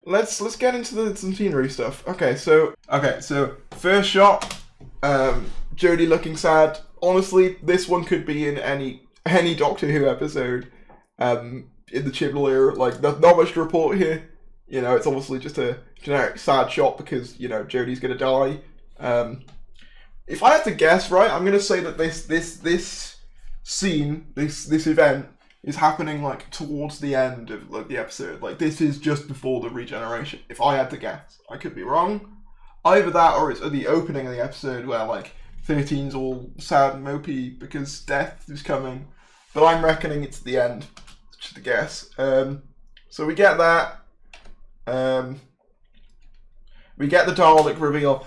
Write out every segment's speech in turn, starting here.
let's get into the centenary stuff. Okay, so first shot, Jodie looking sad. Honestly, this one could be in any Doctor Who episode. In the Chibnall era, like there's not much to report here. You know, it's obviously just a generic sad shot because you know Jodie's gonna die. If I had to guess, right, I'm gonna say that this scene, this event is happening like towards the end of like the episode. Like this is just before the regeneration. If I had to guess, I could be wrong. Either that or it's at the opening of the episode where like 13's all sad and mopey because death is coming. But I'm reckoning it's the end. Just a guess. So we get that. We get the Dalek reveal.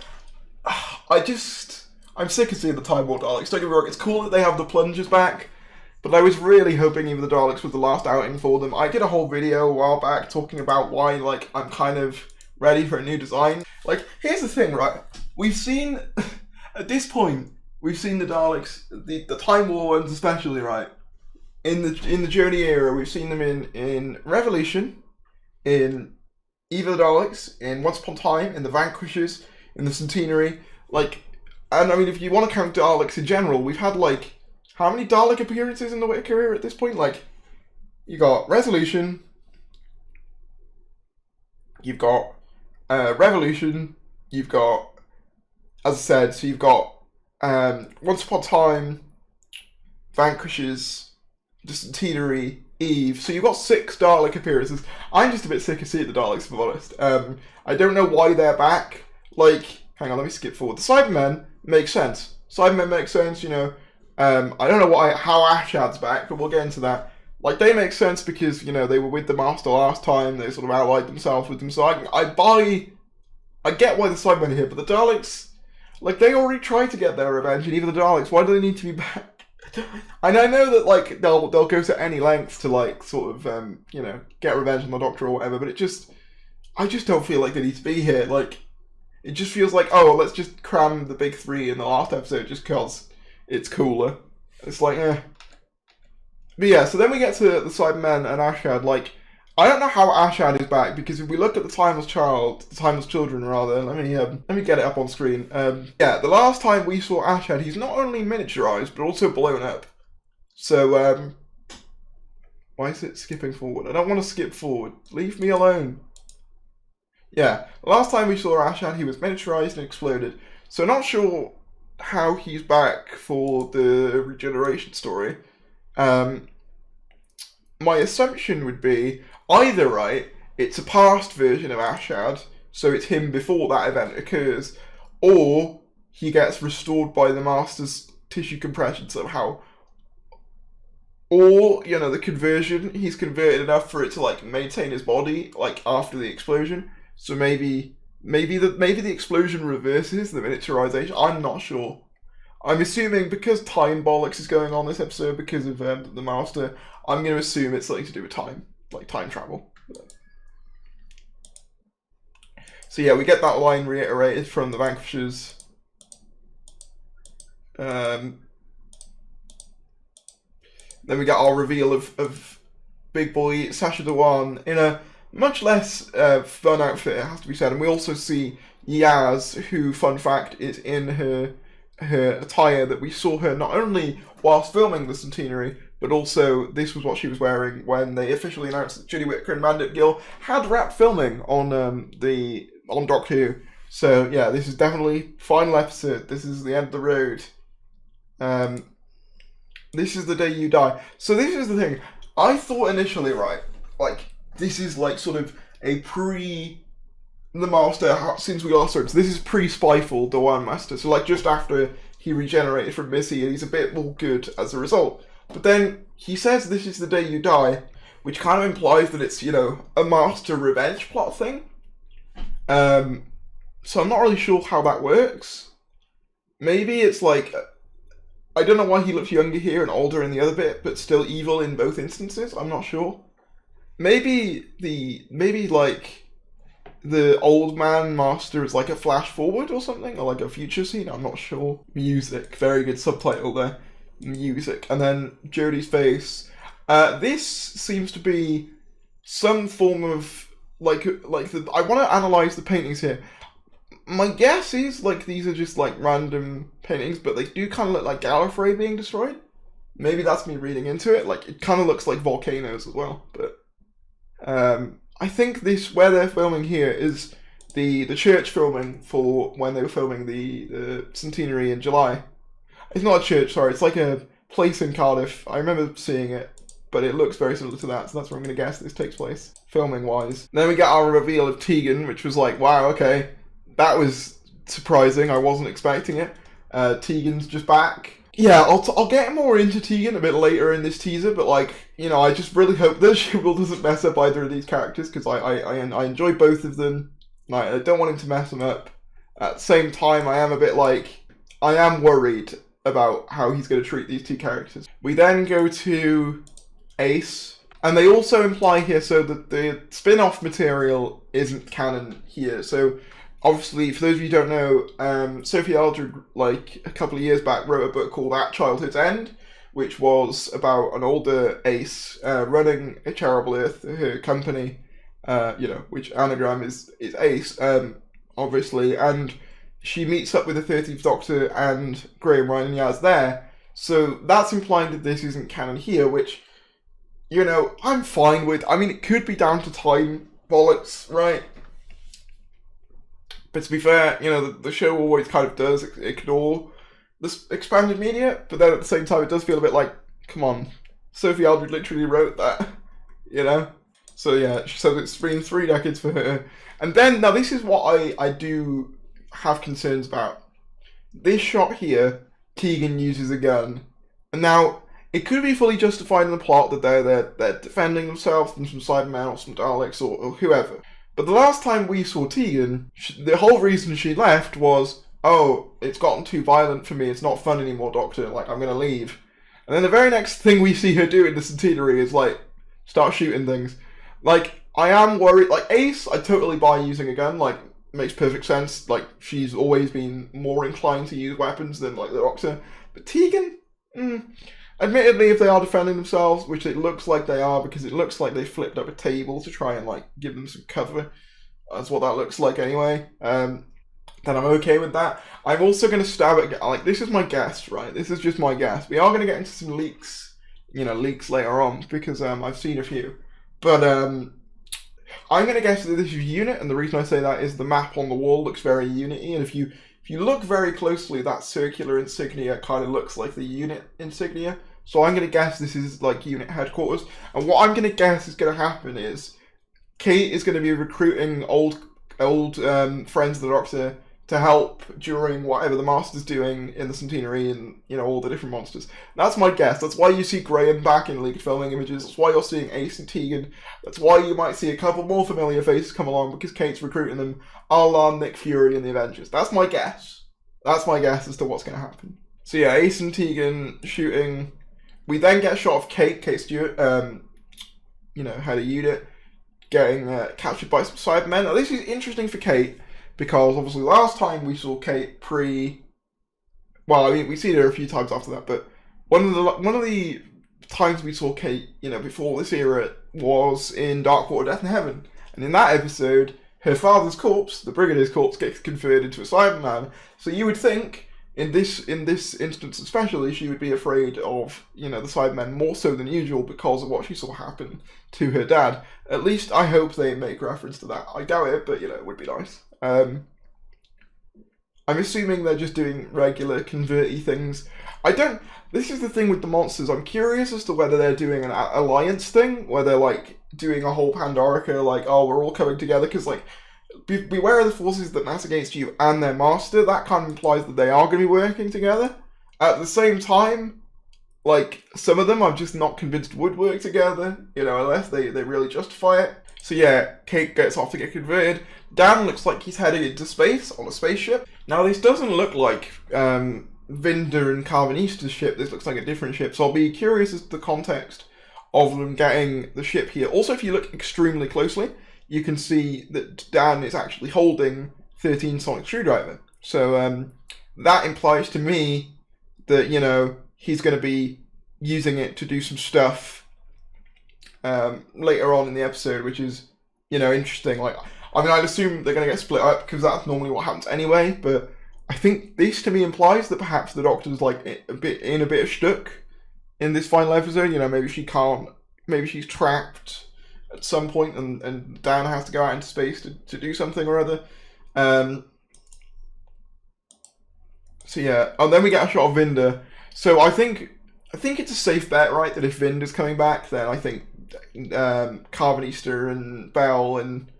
I'm sick of seeing the Time War Daleks. Don't get me wrong, it's cool that they have the plungers back, but I was really hoping even the Daleks was the last outing for them. I did a whole video a while back talking about why, like, I'm kind of ready for a new design. Like, here's the thing, right? We've seen, at this point, we've seen the Daleks, the Time War ones especially, right? In the Journey era, we've seen them in Revolution, in Eve of the Daleks, in Once Upon a Time, in the Vanquishers, in the Centenary, like, and I mean, if you want to count Daleks in general, we've had, like, how many Dalek appearances in the Whittaker era at this point? Like, you got Resolution, you've got Revolution, you've got, as I said, so you've got Once Upon a Time, Vanquishers, the Centenary, Eve, so you've got 6 Dalek appearances. I'm just a bit sick of seeing the Daleks, to be honest. I don't know why they're back. Like, hang on, let me skip forward. The Cybermen makes sense. Cybermen make sense, you know. I don't know how Ashad's back, but we'll get into that. Like, they make sense because, you know, they were with the Master last time, they sort of allied themselves with them, so I get why the Cybermen are here, but the Daleks, like, they already tried to get their revenge, and even the Daleks, why do they need to be back? And I know that, like, they'll go to any lengths to, like, sort of, you know, get revenge on the Doctor or whatever, but I just don't feel like they need to be here. Like, it just feels like, oh, let's just cram the big 3 in the last episode just because it's cooler. It's like, eh. But yeah, so then we get to the Cybermen and Ashad. Like, I don't know how Ashad is back, because if we look at the Timeless Children, rather, let me get it up on screen. Yeah, the last time we saw Ashad, he's not only miniaturized, but also blown up. So, why is it skipping forward? I don't want to skip forward. Leave me alone. Yeah, last time we saw Ashad, he was miniaturized and exploded. So not sure how he's back for the regeneration story. My assumption would be either, right, it's a past version of Ashad, so it's him before that event occurs, or he gets restored by the Master's tissue compression somehow. Or, you know, the conversion, he's converted enough for it to, like, maintain his body, like, after the explosion. So maybe the explosion reverses the miniaturization. I'm not sure. I'm assuming because time bollocks is going on this episode because of the Master, I'm going to assume it's something to do with time, like time travel. So yeah, we get that line reiterated from the Vanquishers. Then we get our reveal of Big Boy Sacha Dhawan in a much less fun outfit, it has to be said. And we also see Yaz, who, fun fact, is in her attire that we saw her not only whilst filming the Centenary, but also this was what she was wearing when they officially announced that Judy Whittaker and Mandip Gill had wrapped filming on Doctor Who. So yeah, this is definitely final episode. This is the end of the road. This is the day you die. So this is the thing. I thought initially, right, like, this is like sort of a the Master, since we last heard, so this is pre-Spyfall, the One Master, so like just after he regenerated from Missy, and he's a bit more good as a result. But then he says this is the day you die, which kind of implies that it's, you know, a Master revenge plot thing. So I'm not really sure how that works. Maybe it's like, I don't know why he looks younger here and older in the other bit, but still evil in both instances, I'm not sure. Maybe like the old man Master is like a flash forward or something, or like a future scene, I'm not sure. Music, very good subtitle there. Music. And then Jodie's face. This seems to be some form of I want to analyze the paintings here. My guess is like these are just like random paintings, but they do kind of look like Gallifrey being destroyed. Maybe that's me reading into it. Like, it kind of looks like volcanoes as well. But I think where they're filming here is the church filming for when they were filming the centenary in July. It's not a church, sorry. It's like a place in Cardiff. I remember seeing it, but it looks very similar to that, so that's where I'm going to guess this takes place, filming-wise. Then we get our reveal of Tegan, which was like, wow, okay. That was surprising. I wasn't expecting it. Tegan's just back. Yeah, I'll get more into Tegan a bit later in this teaser, but like, you know, I just really hope that Shibble doesn't mess up either of these characters, because I enjoy both of them. I don't want him to mess them up. At the same time, I am a bit like, I am worried about how he's going to treat these two characters. We then go to Ace, and they also imply here so that the spin-off material isn't canon here. So obviously, for those of you who don't know, Sophie Aldred, like a couple of years back, wrote a book called At Childhood's End, which was about an older Ace running a Charitable Earth, her company, you know, which anagram is Ace, obviously, and she meets up with the 13th Doctor and Graham, Ryan and Yaz there. So that's implying that this isn't canon here, which, you know, I'm fine with. I mean, it could be down to time bollocks, right? But to be fair, you know, the show always kind of does ignore this expanded media, but then at the same time it does feel a bit like, come on, Sophie Aldred literally wrote that, you know? So yeah, she says it's been 3 decades for her. And then, now this is what I do have concerns about. This shot here, Tegan uses a gun. And now, it could be fully justified in the plot that they're defending themselves from some Cybermen or some Daleks or whoever. But the last time we saw Tegan, the whole reason she left was, oh, it's gotten too violent for me, it's not fun anymore, Doctor, like, I'm gonna leave. And then the very next thing we see her do in the centenary is, like, start shooting things. Like, I am worried, like, Ace, I totally buy using a gun, like, makes perfect sense, like, she's always been more inclined to use weapons than, like, the Doctor. But Tegan? Admittedly, if they are defending themselves, which it looks like they are, because it looks like they flipped up a table to try and, like, give them some cover. That's what that looks like anyway. Then I'm okay with that. I'm also going to stab at, like, this is my guess, right? This is just my guess. We are going to get into some leaks, you know, leaks later on, because I've seen a few. But I'm going to guess that this is Unit, and the reason I say that is the map on the wall looks very Unity, and if you look very closely, that circular insignia kind of looks like the Unit insignia. So I'm going to guess this is, like, Unit headquarters. And what I'm going to guess is going to happen is Kate is going to be recruiting old friends of the Doctor to help during whatever the Master's doing in the Centenary and, you know, all the different monsters. That's my guess. That's why you see Graham back in leaked filming images. That's why you're seeing Ace and Tegan. That's why you might see a couple more familiar faces come along, because Kate's recruiting them, a la Nick Fury in the Avengers. That's my guess. That's my guess as to what's going to happen. So yeah, Ace and Tegan shooting. We then get a shot of Kate Stewart, you know, head of unit, getting captured by some Cybermen. Now this is interesting for Kate, because obviously last time we saw Kate well, I mean, we see her a few times after that, but one of the times we saw Kate, you know, before this era was in Darkwater Death in Heaven. And in that episode, her father's corpse, the Brigadier's corpse, gets converted into a Cyberman. So you would think, in this instance especially, she would be afraid of, you know, the Cybermen more so than usual because of what she saw happen to her dad. At least I hope they make reference to that. I doubt it, but, you know, it would be nice. I'm assuming they're just doing regular converty things. This is the thing with the monsters. I'm curious as to whether they're doing an alliance thing, where they're, like, doing a whole Pandorica, like, oh, we're all coming together, because, like, beware of the forces that mass against you and their master. That kind of implies that they are going to be working together. At the same time, like, some of them I'm just not convinced would work together, you know, unless they really justify it. So yeah, Kate gets off to get converted. Dan looks like he's heading into space on a spaceship. Now this doesn't look like Vinder and Carvanista's ship. This looks like a different ship, so I'll be curious as to the context of them getting the ship here. Also, if you look extremely closely, you can see that Dan is actually holding 13 Sonic Screwdriver. So that implies to me that, you know, he's going to be using it to do some stuff later on in the episode, which is you know, interesting. Like, I mean, I'd assume they're going to get split up because that's normally what happens anyway. But I think this to me implies that perhaps the Doctor's like a bit of shtuck in this final episode. You know, maybe she can't, maybe she's trapped at some point, and Dan has to go out into space to do something or other. So yeah, and then we get a shot of Vinda. So I think it's a safe bet, right? That if Vinda's coming back, then I think Carvanista and Belle and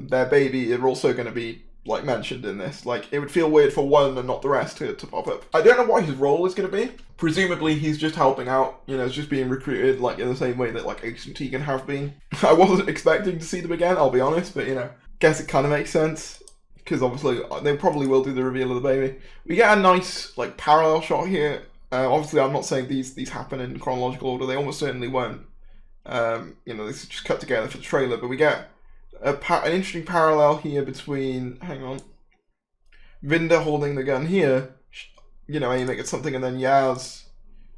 their baby are also going to be like mentioned in this. Like, it would feel weird for one and not the rest to pop up. I don't know what his role is going to be. Presumably he's just helping out, you know, it's just being recruited like in the same way that like Ace and Tegan have been. I wasn't expecting to see them again, I'll be honest, but you know, guess it kind of makes sense because obviously they probably will do the reveal of the baby. We get a nice like parallel shot here. Obviously I'm not saying these happen in chronological order, they almost certainly won't. You know, this is just cut together for the trailer, but we get an interesting parallel here between, hang on, Vinda holding the gun here, you know, aiming at something, and then Yaz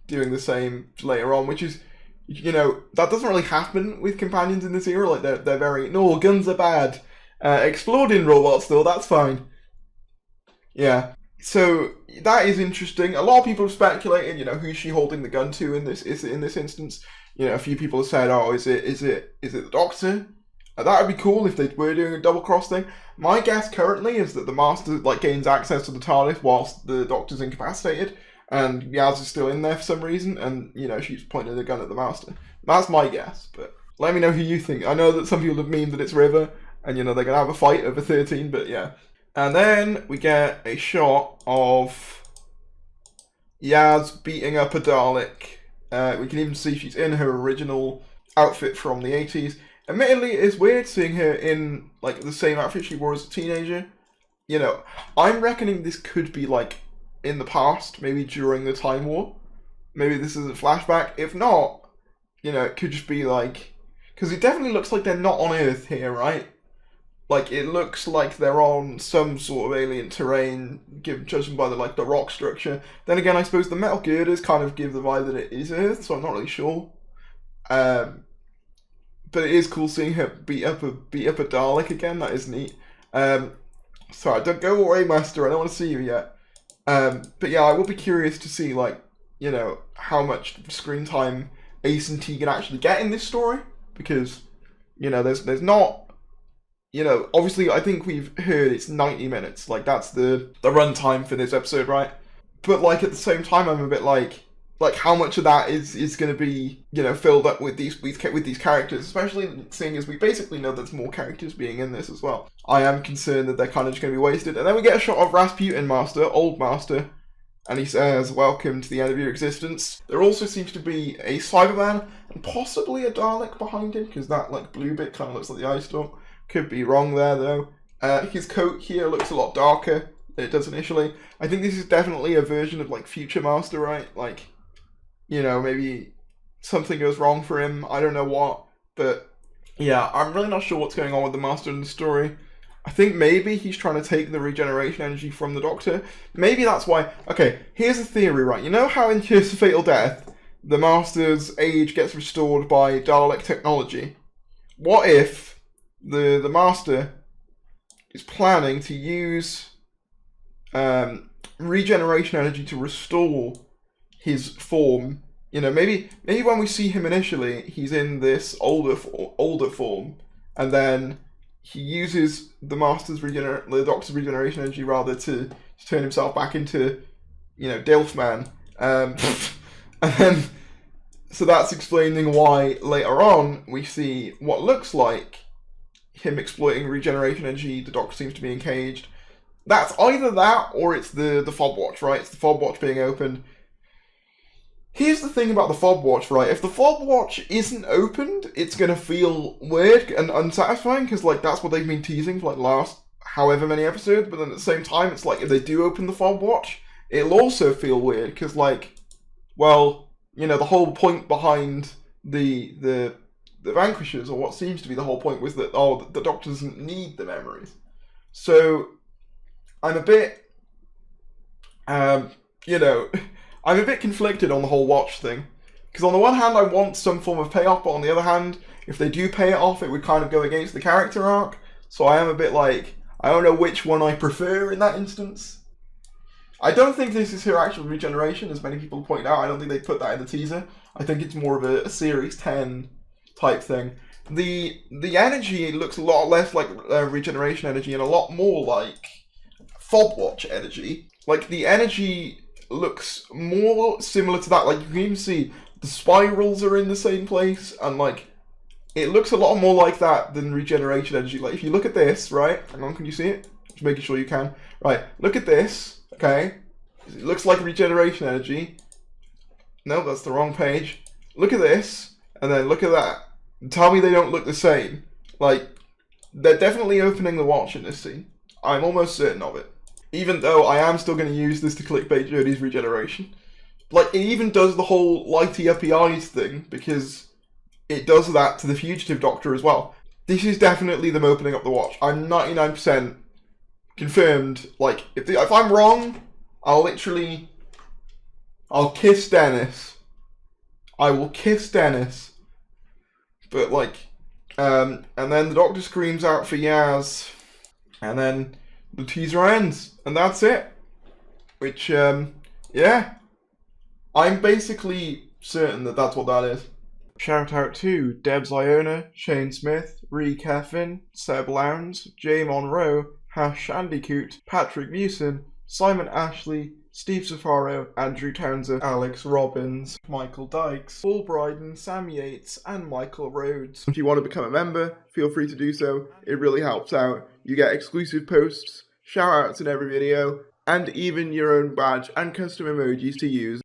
doing the same later on, which is, you know, that doesn't really happen with companions in this era. Like, they're very, no, guns are bad. Exploding robots, though, that's fine. Yeah. So, that is interesting. A lot of people have speculated, you know, who's she holding the gun to in this instance. You know, a few people have said, oh, is it the Doctor? That would be cool if they were doing a double cross thing. My guess currently is that the Master like gains access to the TARDIS whilst the Doctor's incapacitated, and Yaz is still in there for some reason, and you know she's pointing the gun at the Master. That's my guess, but let me know who you think. I know that some people have memed that it's River, and you know they're gonna have a fight over 13, but yeah. And then we get a shot of Yaz beating up a Dalek. We can even see she's in her original outfit from the 80s. Admittedly, it's weird seeing her in like the same outfit she wore as a teenager. You know, I'm reckoning this could be like in the past, maybe during the Time War. Maybe this is a flashback. If not, you know, it could just be like, because it definitely looks like they're not on Earth here, right? Like, it looks like they're on some sort of alien terrain, judging by the rock structure. Then again, I suppose the metal girders kind of give the vibe that it is Earth, so I'm not really sure. But it is cool seeing her beat up a Dalek again. That is neat. Sorry, don't go away, Master. I don't want to see you yet. But yeah, I will be curious to see, like, you know, how much screen time Ace and Tegan actually get in this story, because, you know, there's not, you know, obviously I think we've heard it's 90 minutes. Like, that's the runtime for this episode, right? But like at the same time, I'm a bit like how much of that is going to be, you know, filled up with these characters, especially seeing as we basically know there's more characters being in this as well. I am concerned that they're kind of just going to be wasted. And then we get a shot of Rasputin Master, Old Master, and he says, "Welcome to the end of your existence." There also seems to be a Cyberman and possibly a Dalek behind him, because that like blue bit kind of looks like the Ice Storm. Could be wrong there though. His coat here looks a lot darker than it does initially. I think this is definitely a version of like Future Master, right? Like, you know, maybe something goes wrong for him. I don't know what. But yeah, I'm really not sure what's going on with the Master in the story. I think maybe he's trying to take the regeneration energy from the Doctor. Maybe that's why. Okay, here's a theory, right? You know how in Curse of Fatal Death, the Master's age gets restored by Dalek technology? What if the Master is planning to use regeneration energy to restore his form? You know, maybe when we see him initially, he's in this older form, and then he uses the Doctor's regeneration energy rather to turn himself back into, you know, Dilfman. And then, so that's explaining why later on we see what looks like him exploiting regeneration energy. The Doctor seems to be encaged. That's either that or it's the fob watch, right? It's the fob watch being opened. Here's the thing about the fob watch, right? If the fob watch isn't opened, it's going to feel weird and unsatisfying, because like that's what they've been teasing for like last however many episodes. But then at the same time, it's like if they do open the fob watch, it'll also feel weird, because like, well, you know, the whole point behind the Vanquishers, or what seems to be the whole point, was that, oh, the Doctor doesn't need the memories. So I'm a bit, you know, I'm a bit conflicted on the whole watch thing. Because on the one hand, I want some form of payoff, but on the other hand, if they do pay it off, it would kind of go against the character arc. So I am a bit like, I don't know which one I prefer in that instance. I don't think this is her actual regeneration, as many people point out. I don't think they put that in the teaser. I think it's more of a Series 10 type thing. The energy looks a lot less like regeneration energy and a lot more like Fobwatch energy. Like, the energy looks more similar to that. Like, you can even see the spirals are in the same place, and like, it looks a lot more like that than regeneration energy. Like, if you look at this, right? Hang on, can you see it? Just making sure you can. Right, look at this, okay? It looks like regeneration energy. No, that's the wrong page. Look at this, and then look at that. Tell me they don't look the same. Like, they're definitely opening the watch in this scene. I'm almost certain of it. Even though I am still going to use this to clickbait Jodie's regeneration. Like, it even does the whole lighty uppy eyes thing, because it does that to the Fugitive Doctor as well. This is definitely them opening up the watch. I'm 99% confirmed. Like, if I'm wrong, I'll kiss Dennis. I will kiss Dennis. But, like, and then the Doctor screams out for Yaz, and then the teaser ends, and that's it. Which, yeah. I'm basically certain that that's what that is. Shout out to Debs Iona, Shane Smith, Ree Keffin, Seb Lowndes, Jay Monroe, Hash Shandycoot, Patrick Mewson, Simon Ashley, Steve Safaro, Andrew Townsend, Alex Robbins, Michael Dykes, Paul Bryden, Sam Yates, and Michael Rhodes. If you want to become a member, feel free to do so. It really helps out. You get exclusive posts, shout outs in every video, and even your own badge and custom emojis to use.